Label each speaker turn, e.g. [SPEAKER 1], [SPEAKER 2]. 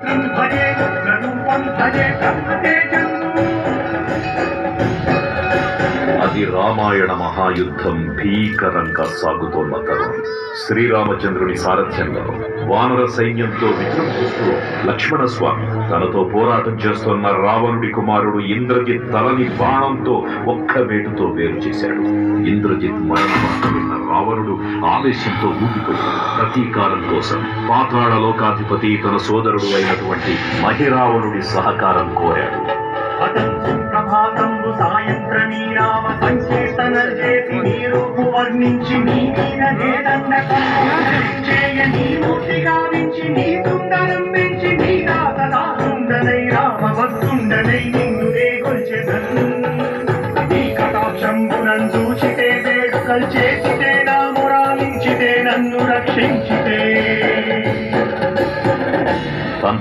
[SPEAKER 1] భజే రూపం భజే
[SPEAKER 2] అది రామాయణ మహాయుద్ధం భీకరంగా సాగుతోన్న తరుణం. శ్రీరామచంద్రుని సారథ్యంలో వానర సైన్యంతో విజృంభిస్తూ లక్ష్మణస్వామి తనతో పోరాటం చేస్తున్న రావణుడి కుమారుడు ఇంద్రజిత్ తలని బాణంతో ఒక్క వేటుతో వేరు చేశాడు. ఇంద్రజిత్ మరణవార్త విన్న రావణుడు ఆవేశంతో ఊగిపోయాడు. ప్రతీకారం కోసం పాతాళ లోకాధిపతి తన సోదరుడు అయినటువంటి మహిరావణుడి సహకారం కోరాడు.
[SPEAKER 1] ప్రభాతంబు సాయంత్రమీ రామ సంకీర్తన చేసి నీ రూపు వర్ణించి నీ మీద చేయని మూర్తి గావించి నీ సుందరం పెంచి